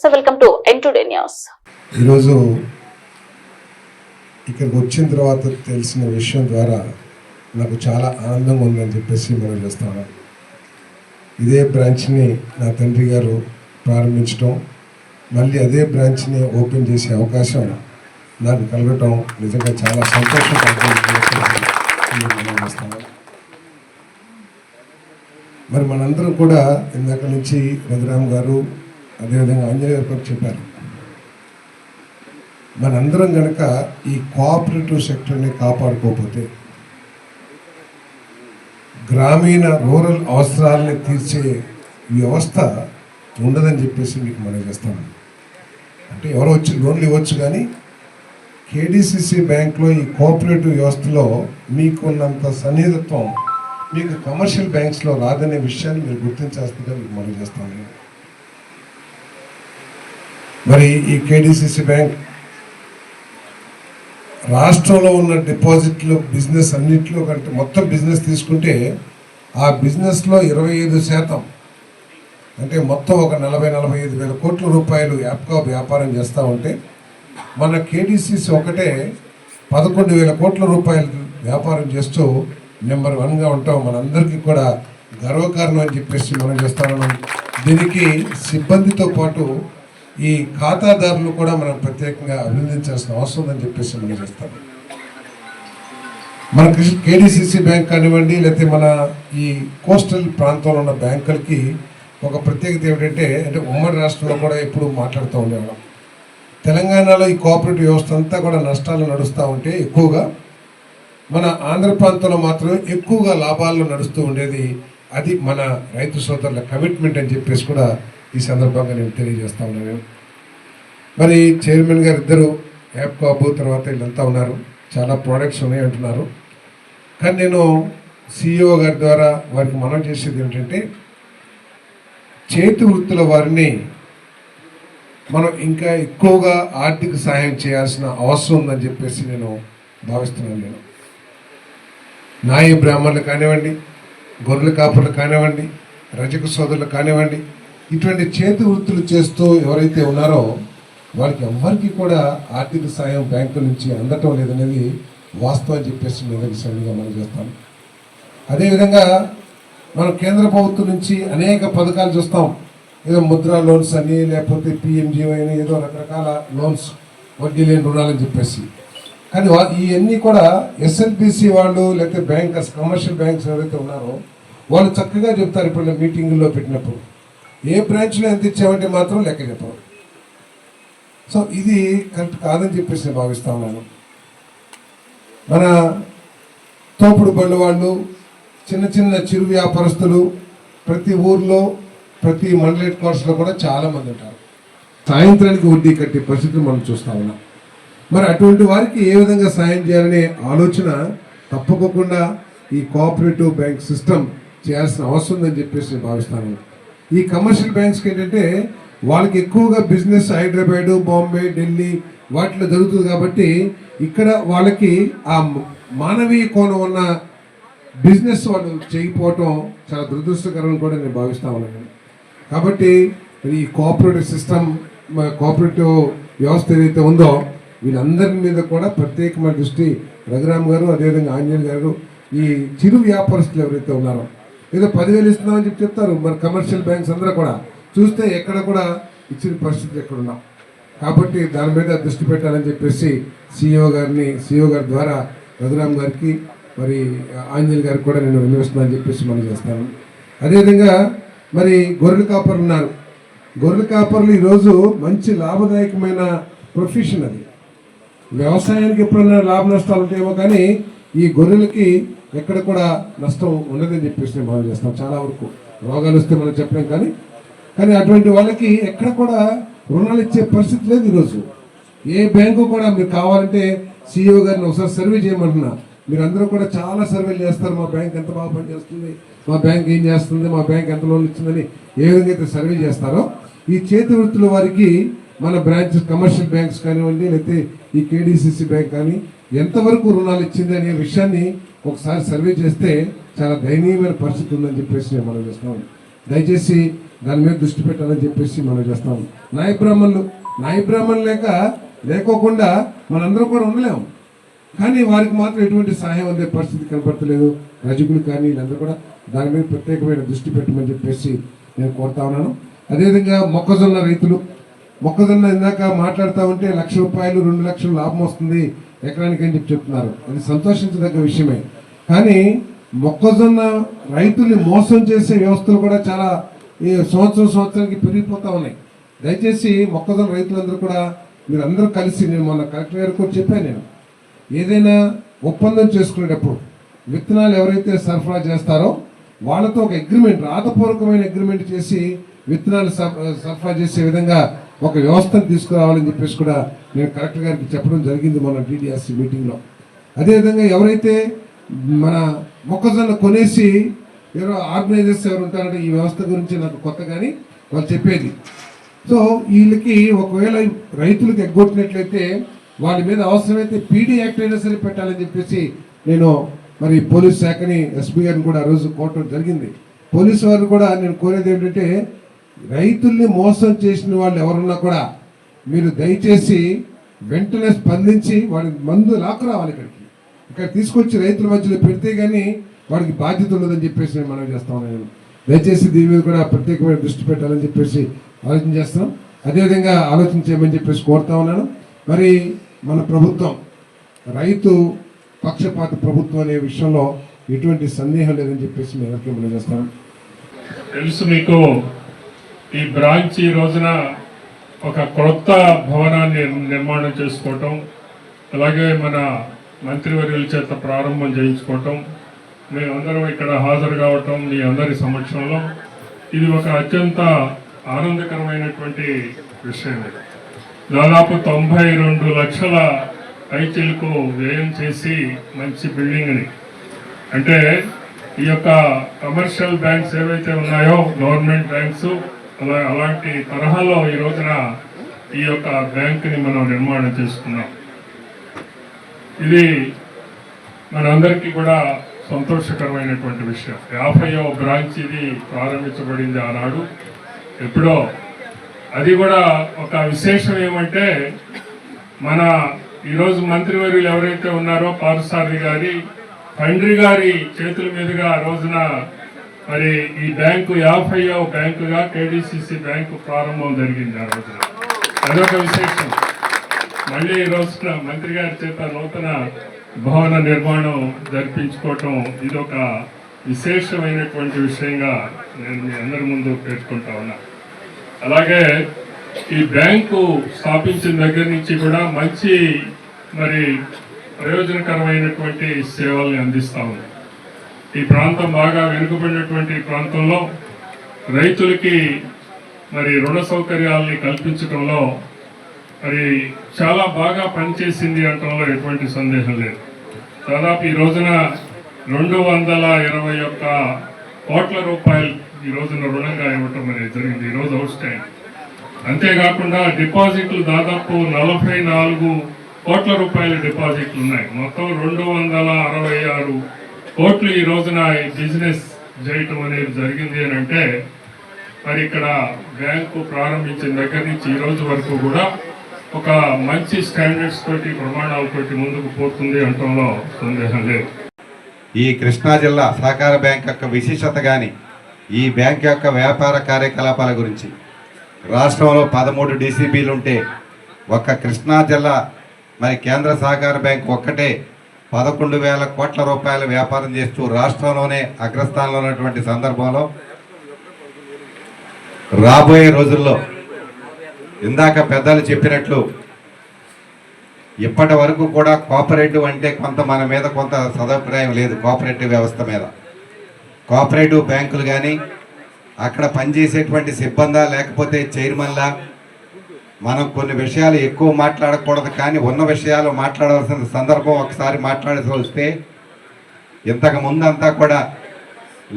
So welcome to NToday news. ఈరోజు ఇక్కడికి వచ్చిన తర్వాత తెలిసిన విషయం ద్వారా నాకు చాలా ఆనందంగా ఉందని చెప్పేసి మనం చేస్తాను. ఇదే బ్రాంచ్ని నా తండ్రి గారు ప్రారంభించడం, మళ్ళీ అదే బ్రాంచ్ని ఓపెన్ చేసే అవకాశం నాకు కలగటం నిజంగా చాలా సంతోషం చేస్తాను. మరి మనందరం కూడా ఇందాక నుంచి రఘురామ్ గారు అదేవిధంగా ఆంజనేయ గారు కూడా చెప్పారు, మనందరం కనుక ఈ కోఆపరేటివ్ సెక్టర్ని కాపాడుకోకపోతే గ్రామీణ రూరల్ అవసరాలని తీర్చే వ్యవస్థ ఉండదని చెప్పేసి మీకు మనం చేస్తాను. అంటే ఎవరో వచ్చి లోన్లు ఇవ్వచ్చు, కానీ కేడిసిసి బ్యాంక్లో ఈ కోఆపరేటివ్ వ్యవస్థలో మీకున్నంత సన్నిహితత్వం మీకు కమర్షియల్ బ్యాంక్స్లో రాదనే విషయాన్ని మీరు గుర్తించేస్తుందిగా మీకు మనం చేస్తాను. మరి ఈ కేడిసిసి బ్యాంక్ రాష్ట్రంలో ఉన్న డిపాజిట్లు బిజినెస్ అన్నింటిలో కంటే మొత్తం బిజినెస్ తీసుకుంటే ఆ బిజినెస్లో 25% అంటే మొత్తం ఒక 40-45 వేల కోట్ల రూపాయలు యాప్గా వ్యాపారం చేస్తూ ఉంటే మన కేడిసిసి ఒకటే 11,000 కోట్ల రూపాయలు వ్యాపారం చేస్తూ నెంబర్ 1గా ఉంటాం. మనందరికీ కూడా గర్వకారణం అని చెప్పేసి మనం చేస్తాను. దీనికి సిబ్బందితో పాటు ఈ ఖాతాదారులు కూడా మనం ప్రత్యేకంగా అభినందించాల్సిన అవసరం ఉందని చెప్పేసి మనం చేస్తాం. మన కేడిసిసి బ్యాంక్ కానివ్వండి, లేకపోతే మన ఈ కోస్టల్ ప్రాంతంలో ఉన్న బ్యాంకులకి ఒక ప్రత్యేకత ఏమిటంటే, అంటే ఉమ్మడి రాష్ట్రంలో కూడా ఎప్పుడు మాట్లాడుతూ ఉండేవాళ్ళం. తెలంగాణలో ఈ కోఆపరేటివ్ వ్యవస్థ అంతా కూడా నష్టాలు నడుస్తూ ఉంటే ఎక్కువగా మన ఆంధ్ర ప్రాంతంలో మాత్రమే ఎక్కువగా లాభాల్లో నడుస్తూ ఉండేది. అది మన రైతు సోదరుల కమిట్మెంట్ అని చెప్పేసి కూడా ఈ సందర్భంగా నేను తెలియజేస్తా ఉన్నాను. మరి చైర్మన్ గారు ఇద్దరు యాప్ కాపు తర్వాత వీళ్ళంతా ఉన్నారు, చాలా ప్రోడక్ట్స్ ఉన్నాయి అంటున్నారు. కానీ నేను సిఇఓ గారి ద్వారా వారికి మనం చేసేది ఏంటంటే, చేతి వృత్తుల వారిని మనం ఇంకా ఎక్కువగా ఆర్థిక సహాయం చేయాల్సిన అవసరం ఉందని చెప్పేసి నేను భావిస్తున్నాను. నేను నాయ బ్రాహ్మణులు కానివ్వండి, గొర్రెల కాపులు కానివ్వండి, రజక సోదరులు కానివ్వండి, ఇటువంటి చేతి వృత్తులు చేస్తూ ఎవరైతే ఉన్నారో వాళ్ళకి ఎవరికి కూడా ఆర్థిక సాయం బ్యాంకు నుంచి అందటం లేదనేది వాస్తవం చెప్పేసి నిదర్శనంగా మనం చేస్తాం. అదేవిధంగా మనం కేంద్ర ప్రభుత్వం నుంచి అనేక పథకాలు చూస్తాం. ఏదో ముద్రా లోన్స్ అని, లేకపోతే పిఎంజిఓ అని, ఏదో రకరకాల లోన్స్, వడ్డీ లేని రుణాలని చెప్పేసి. కానీ ఇవన్నీ కూడా ఎస్ఎల్బిసి వాళ్ళు లేకపోతే బ్యాంకర్స్, కమర్షియల్ బ్యాంక్స్ ఎవరైతే ఉన్నారో వాళ్ళు చక్కగా చెప్తారు. ఇప్పుడు మీటింగుల్లో పెట్టినప్పుడు ఏ బ్రాంచ్లో ఎంత ఇచ్చామంటే మాత్రం లెక్క చెప్పారు. సో ఇది కరెక్ట్ కాదని చెప్పేసి నేను భావిస్తా ఉన్నాను. మన తోపుడు బళ్ళు వాళ్ళు, చిన్న చిన్న చిరు వ్యాపారస్తులు ప్రతి ఊర్లో, ప్రతి మండల హెడ్ క్వార్టర్స్లో కూడా చాలామంది ఉంటారు. సాయంత్రానికి వడ్డీ కట్టే పరిస్థితిని మనం చూస్తూ ఉన్నాం. మరి అటువంటి వారికి ఏ విధంగా సాయం చేయాలనే ఆలోచన తప్పకుండా ఈ కోఆపరేటివ్ బ్యాంక్ సిస్టమ్ చేయాల్సిన అవసరం ఉందని చెప్పేసి నేను భావిస్తాను. ఈ కమర్షియల్ బ్యాంక్స్కి ఏంటంటే వాళ్ళకి ఎక్కువగా బిజినెస్ హైదరాబాదు, బాంబే, ఢిల్లీ వాటిలో జరుగుతుంది. కాబట్టి ఇక్కడ వాళ్ళకి ఆ మానవీయ కోణం ఉన్న బిజినెస్ వాళ్ళు చేయకపోవటం చాలా దురదృష్టకరం కూడా నేను భావిస్తా ఉన్నాను. కాబట్టి ఈ కోఆపరేటివ్ సిస్టమ్, కోఆపరేటివ్ వ్యవస్థ ఏదైతే ఉందో వీళ్ళందరి మీద కూడా ప్రత్యేకమైన దృష్టి రఘురామ్ గారు, అదేవిధంగా ఆంజనేయ గారు, ఈ చిరు వ్యాపారస్తులు ఎవరైతే ఉన్నారో ఏదో 10,000 ఇస్తున్నామని చెప్పి చెప్తారు. మరి కమర్షియల్ బ్యాంక్స్ అందరూ కూడా చూస్తే ఎక్కడ కూడా ఇచ్చిన పరిస్థితి ఎక్కడున్నాం. కాబట్టి దాని మీద దృష్టి పెట్టాలని చెప్పేసి సిఇఓ గారి ద్వారా రఘురామ్ గారికి, మరి ఆంజనేయ గారికి కూడా నేను వినిపిస్తున్నానని చెప్పేసి మనం చేస్తాను. అదేవిధంగా మరి గొర్రెల కాపర్లు ఉన్నారు. గొర్రెల కాపర్లు ఈరోజు మంచి లాభదాయకమైన ప్రొఫెషన్. అది వ్యవసాయానికి ఎప్పుడైనా లాభ నష్టాలు ఉంటాయేమో, కానీ ఈ గొర్రెలకి ఎక్కడ కూడా నష్టం ఉండదని చెప్పేసి నేను భావన చేస్తాం. చాలా వరకు రోగాలు వస్తే మనం చెప్పలేం, కానీ అటువంటి వాళ్ళకి ఎక్కడ కూడా రుణాలు ఇచ్చే పరిస్థితి లేదు ఈరోజు. ఏ బ్యాంకు కూడా మీరు కావాలంటే సిఇఓ గారిని ఒకసారి సర్వే చేయమంటున్నా. మీరు అందరూ కూడా చాలా సర్వేలు చేస్తారు. మా బ్యాంక్ ఎంత బాగా పనిచేస్తుంది, మా బ్యాంక్ ఏం చేస్తుంది, మా బ్యాంక్ ఎంత లోన్ ఇచ్చిందని ఏ విధంగా అయితే సర్వే చేస్తారో, ఈ చేతి వృత్తుల వారికి మన బ్రాంచెస్, కమర్షియల్ బ్యాంక్స్ కానివ్వండి, లేకపోతే ఈ కేడిసిసి బ్యాంక్ కానీ ఎంతవరకు రుణాలు ఇచ్చింది అనే విషయాన్ని ఒకసారి సర్వే చేస్తే చాలా దయనీయమైన పరిస్థితి ఉందని చెప్పేసి మనం చేస్తున్నాం. దయచేసి దాని మీద దృష్టి పెట్టాలని చెప్పేసి మనం చేస్తాం. నాయ బ్రాహ్మణులు లేకోకుండా మనందరం కూడా ఉండలేము. కానీ వారికి మాత్రం ఎటువంటి సహాయం అందే పరిస్థితి కనపడతలేదు. రజకులు కానీ వీళ్ళందరూ కూడా దాని మీద ప్రత్యేకమైన దృష్టి పెట్టమని చెప్పేసి నేను కోరుతా ఉన్నాను. అదేవిధంగా మొక్కజొన్న రైతులు, మొక్కజొన్న ఇందాక మాట్లాడుతూ ఉంటే ₹1,00,000 2 లక్షలు లాభం వస్తుంది ఎకరానికి అని చెప్తున్నారు. అది సంతోషించదగ్గ విషయమే. కానీ మొక్కజొన్న రైతుల్ని మోసం చేసే వ్యవస్థలు కూడా చాలా ఈ సంవత్సరానికి పెరిగిపోతూ ఉన్నాయి. దయచేసి మొక్కజొన్న రైతులందరూ కూడా మీరు అందరూ కలిసి, నేను మొన్న కలెక్టర్ గారికి కూడా చెప్పాను, నేను ఏదైనా ఒప్పందం చేసుకునేటప్పుడు విత్తనాలు ఎవరైతే సరఫరా చేస్తారో వాళ్ళతో ఒక అగ్రిమెంట్, రాతపూర్వకమైన అగ్రిమెంట్ చేసి విత్తనాలు సరఫరా చేసే విధంగా ఒక వ్యవస్థను తీసుకురావాలని చెప్పేసి కూడా నేను కలెక్టర్ గారికి చెప్పడం జరిగింది మొన్న DDRC మీటింగ్లో. అదేవిధంగా ఎవరైతే మన మొక్కజొన్న కొనేసి ఆర్గనైజర్స్ ఎవరు ఉంటారంటే ఈ వ్యవస్థ గురించి నాకు కొత్త కానీ వాళ్ళు చెప్పేది. సో వీళ్ళకి ఒకవేళ రైతులకు ఎగ్గొట్టినట్లయితే వాళ్ళ మీద అవసరమైతే PD యాక్ట్ అయినా సరే పెట్టాలని చెప్పేసి నేను మరి పోలీస్ శాఖని, SP గారిని కూడా ఆ రోజు కోరటం జరిగింది. పోలీసు వారు కూడా నేను కోరేది ఏంటంటే, రైతుల్ని మోసం చేసిన వాళ్ళు ఎవరున్నా కూడా మీరు దయచేసి వెంటనే స్పందించి వాడి మందు లాక్కురావాలి. ఇక్కడ తీసుకొచ్చి రైతుల మధ్యలో పెడితే కానీ వాడికి బాధ్యత ఉండదని చెప్పేసి నేను మనవి చేస్తా ఉన్నాను. దయచేసి దీని మీద కూడా ప్రత్యేకమైన దృష్టి పెట్టాలని చెప్పేసి ఆలోచన చేస్తున్నాం. అదేవిధంగా ఆలోచన చేయమని చెప్పేసి కోరుతా ఉన్నాను. మరి మన ప్రభుత్వం రైతు పక్షపాత ప్రభుత్వం అనే విషయంలో ఎటువంటి సందేహం లేదని చెప్పేసి మేము ఎవరికి మనం చేస్తాం. తెలుసు మీకు, ఈ బ్రాంచ్ ఈ రోజున ఒక కొత్త భవనాన్ని నిర్మాణం చేసుకోవటం, అలాగే మన మంత్రివర్యుల చేత ప్రారంభం చేయించుకోవటం, మేమందరం ఇక్కడ హాజరు కావటం మీ అందరి సమక్షంలో ఇది ఒక అత్యంత ఆనందకరమైనటువంటి విషయం. దాదాపు 92 లక్షల పైచిలకు వ్యయం చేసి మంచి బిల్డింగ్ని, అంటే ఈ యొక్క కమర్షియల్ బ్యాంక్స్ ఏవైతే ఉన్నాయో గవర్నమెంట్ బ్యాంక్స్ అలాంటి తరహాలో ఈ రోజున ఈ యొక్క బ్యాంకుని మనం నిర్మాణం చేసుకున్నాం. ఇది మనందరికీ కూడా సంతోషకరమైనటువంటి విషయం. 50వ బ్రాంచ్ ఇది ప్రారంభించబడింది ఆనాడు ఎప్పుడో. అది కూడా ఒక విశేషం ఏమంటే, మన ఈరోజు మంత్రివర్యులు ఎవరైతే ఉన్నారో పార్థసారథి గారి తండ్రి గారి చేతుల మీదుగా ఆ రోజున మరి ఈ బ్యాంకు 50వ బ్యాంకుగా KDCC బ్యాంకు ప్రారంభం జరిగింది ఆ రోజున. అదొక విశేషం. మళ్ళీ ఈ రోజున మంత్రి గారి చేత నూతన భవన నిర్మాణం జరిపించుకోవటం ఇదొక విశేషమైనటువంటి విషయంగా నేను మీ అందరి ముందు పేర్కొంటా ఉన్నా. అలాగే ఈ బ్యాంకు స్థాపించిన దగ్గర నుంచి కూడా మంచి మరి ప్రయోజనకరమైనటువంటి సేవల్ని అందిస్తా ఉంది. ఈ ప్రాంతం బాగా వెనుకబడినటువంటి ప్రాంతంలో రైతులకి మరి రుణ సౌకర్యాలని కల్పించడంలో మరి చాలా బాగా పనిచేసింది అనడంలో ఎటువంటి సందేహం లేదు. దాదాపు ఈ రోజున 221 కోట్ల రూపాయలు ఈ రోజున రుణంగా ఇవ్వటం అనేది జరిగింది ఈరోజు అవుట్ స్టాండ్. అంతేకాకుండా డిపాజిట్లు దాదాపు 44 కోట్ల రూపాయల డిపాజిట్లు ఉన్నాయి. మొత్తం 266 కోట్లు ఈ రోజున ఈ బిజినెస్ చేయటం అనేది జరిగింది అని అంటే, మరి ఇక్కడ బ్యాంకు ప్రారంభించిన దగ్గర నుంచి ఈ రోజు వరకు కూడా ఒక మంచి స్టాండర్డ్స్ తోటి ప్రమాణాలతోటి ముందుకు పోతుంది అనటంలో సందేహం లేదు. ఈ కృష్ణా జిల్లా సహకార బ్యాంక్ యొక్క విశేషత కానీ, ఈ బ్యాంక్ యొక్క వ్యాపార కార్యకలాపాల గురించి, రాష్ట్రంలో 13 DCBలు ఉంటే ఒక్క కృష్ణా జిల్లా మరి కేంద్ర సహకార బ్యాంక్ ఒక్కటే 11,000 కోట్ల రూపాయల వ్యాపారం చేస్తూ రాష్ట్రంలోనే అగ్రస్థానంలో ఉన్నటువంటి సందర్భంలో రాబోయే రోజుల్లో ఇందాక పెద్దలు చెప్పినట్లు ఇప్పటి వరకు కూడా కోఆపరేటివ్ అంటే కొంత మన మీద కొంత సదభిప్రాయం లేదు. కోఆపరేటివ్ వ్యవస్థ మీద, కోఆపరేటివ్ బ్యాంకులు కానీ అక్కడ పనిచేసేటువంటి సిబ్బందా లేకపోతే చైర్మన్లా మనం కొన్ని విషయాలు ఎక్కువ మాట్లాడకూడదు. కానీ ఉన్న విషయాలు మాట్లాడవలసిన సందర్భం ఒకసారి మాట్లాడాల్సి వస్తే, ఇంతకు ముందు అంతా కూడా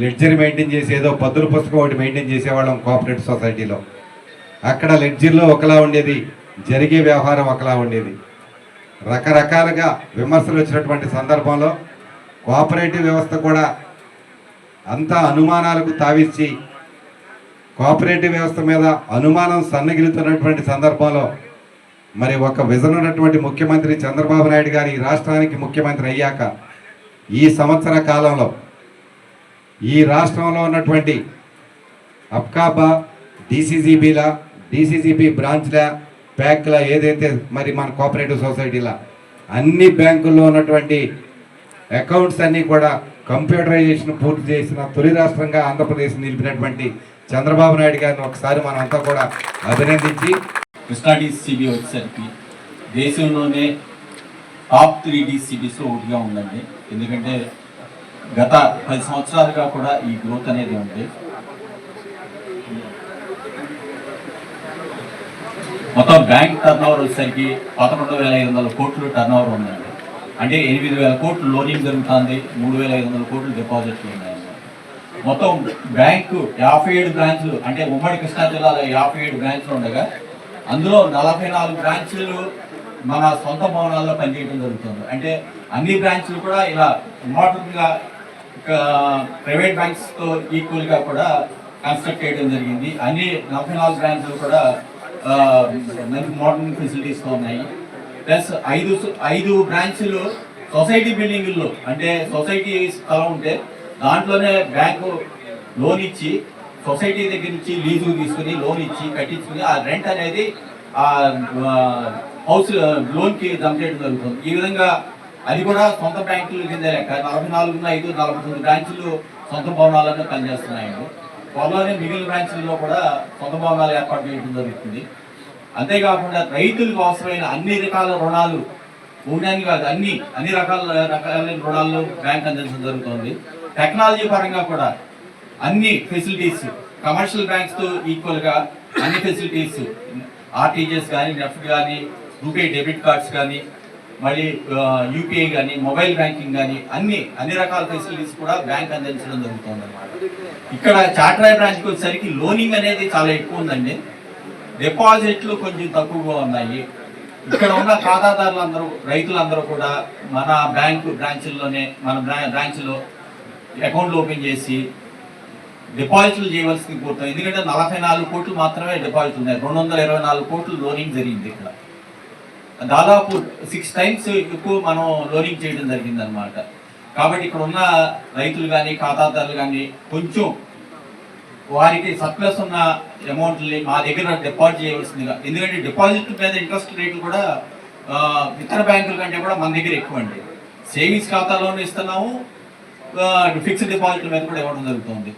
లెడ్జర్ మెయింటైన్ చేసి ఏదో పద్దుల పుస్తకం ఒకటి మెయింటైన్ చేసేవాళ్ళం కోఆపరేటివ్ సొసైటీలో. అక్కడ లెడ్జర్లో ఒకలా ఉండేది, జరిగే వ్యవహారం ఒకలా ఉండేది. రకరకాలుగా విమర్శలు వచ్చినటువంటి సందర్భంలో కోఆపరేటివ్ వ్యవస్థ కూడా అంతా అనుమానాలకు తావిచ్చి కోఆపరేటివ్ వ్యవస్థ మీద అనుమానం సన్నగిలుతున్నటువంటి సందర్భంలో మరి ఒక విజన్ ఉన్నటువంటి ముఖ్యమంత్రి చంద్రబాబు నాయుడు గారు ఈ రాష్ట్రానికి ముఖ్యమంత్రి అయ్యాక ఈ సంవత్సర కాలంలో ఈ రాష్ట్రంలో ఉన్నటువంటి అప్కాబా డీసీజీబీ బ్రాంచ్ల బ్యాంకుల ఏదైతే మరి మన కోఆపరేటివ్ సొసైటీల అన్ని బ్యాంకుల్లో ఉన్నటువంటి అకౌంట్స్ అన్నీ కూడా కంప్యూటరైజేషన్ పూర్తి చేసిన తొలి రాష్ట్రంగా ఆంధ్రప్రదేశ్ నిలిపినటువంటి చంద్రబాబు నాయుడు గారిని ఒకసారి మనం అంతా కూడా అభినందించి కృష్ణా డీసీబీ వచ్చేసరికి దేశంలోనే టాప్ 3 డీసీబీస్లో ఒకటిగా ఉందండి. ఎందుకంటే గత 10 సంవత్సరాలుగా కూడా ఈ గ్రోత్ అనేది ఉంది. మొత్తం బ్యాంక్ టర్న్ ఓవర్ వచ్చేసరికి 11,500 కోట్లు టర్న్ ఓవర్ ఉందండి. అంటే 8,000 కోట్లు లోనింగ్ జరుగుతుంది, 3,500 కోట్లు డిపాజిట్లు ఉన్నాయన్నమాట. మొత్తం బ్యాంకు 57 బ్రాంచ్లు, అంటే ఉమ్మడి కృష్ణా జిల్లాలో 57 బ్రాంచ్లు ఉండగా అందులో 44 బ్రాంచ్లు మన సొంత భవనాల్లో పనిచేయడం జరుగుతుంది. అంటే అన్ని బ్రాంచ్లు కూడా ఇలా మోడర్న్గా ప్రైవేట్ బ్యాంక్స్తో ఈక్వల్గా కూడా కన్స్ట్రక్ట్ చేయడం జరిగింది. అన్ని 44 బ్రాంచ్లు కూడా మంచి మోడర్న్ ఫెసిలిటీస్తో ఉన్నాయి. ప్లస్ 5 బ్రాంచ్లు సొసైటీ బిల్డింగుల్లో, అంటే సొసైటీ స్థలం ఉంటే దాంట్లోనే బ్యాంకు లోన్ ఇచ్చి సొసైటీ దగ్గర నుంచి లీజు తీసుకుని లోన్ ఇచ్చి కట్టించుకుని ఆ రెంట్ అనేది ఆ హౌస్ లోన్కి జమ చేయడం జరుగుతుంది. ఈ విధంగా అది కూడా సొంత బ్యాంకుల కింద లెక్క 44 బ్రాంచులు సొంత భవనాలను పనిచేస్తున్నాయండి. త్వరలోనే మిగిలిన బ్రాంచుల్లో కూడా సొంత భవనాలు ఏర్పాటు చేయడం జరుగుతుంది. అంతేకాకుండా రైతులకు అవసరమైన అన్ని రకాల రుణాలు, భూమ్యాన్ని కాదు అన్ని రకాలైన రుణాలు బ్యాంక్ అందించడం జరుగుతుంది. టెక్నాలజీ పరంగా కూడా అన్ని ఫెసిలిటీస్ కమర్షియల్ బ్యాంక్స్తో ఈక్వల్గా అన్ని ఫెసిలిటీస్, ఆర్టీజీఎస్ కానీ, నెఫ్ట్ కానీ, రూపే డెబిట్ కార్డ్స్ కానీ, మళ్ళీ యూపీఐ కానీ, మొబైల్ బ్యాంకింగ్ కానీ అన్ని రకాల ఫెసిలిటీస్ కూడా బ్యాంక్ అందించడం జరుగుతుంది అన్నమాట. ఇక్కడ చార్టర్డ్ బ్రాంచ్కి వచ్చేసరికి లోనింగ్ అనేది చాలా ఎక్కువ ఉందండి. డిపాజిట్లు కొంచెం తక్కువగా ఉన్నాయి. ఇక్కడ ఉన్న ఖాతాదారులందరూ, రైతులందరూ కూడా మన బ్యాంకు బ్రాంచ్ల్లోనే మన బ్రాంచ్లో అకౌంట్లు ఓపెన్ చేసి డిపాజిట్లు చేయవలసింది కోరుతాం. ఎందుకంటే 44 కోట్లు మాత్రమే డిపాజిట్లు ఉన్నాయి. 224 కోట్లు లోనింగ్ జరిగింది. ఇక్కడ దాదాపు 6 టైమ్స్ ఎక్కువ మనం లోనింగ్ చేయడం జరిగింది అనమాట. కాబట్టి ఇక్కడ ఉన్న రైతులు కానీ, ఖాతాదారులు కానీ కొంచెం వారికి సర్ప్లస్ ఉన్న అమౌంట్ని మా దగ్గర డిపాజిట్ చేయవలసిందిగా, ఎందుకంటే డిపాజిట్ మీద ఇంట్రెస్ట్ రేట్లు కూడా ఇతర బ్యాంకుల కంటే కూడా మన దగ్గర ఎక్కువ అండి. సేవింగ్స్ ఖాతాలోనే ఇస్తున్నాము, ఫిక్స్డ్ డిపాజిట్ల మీద కూడా ఇవ్వడం జరుగుతుంది.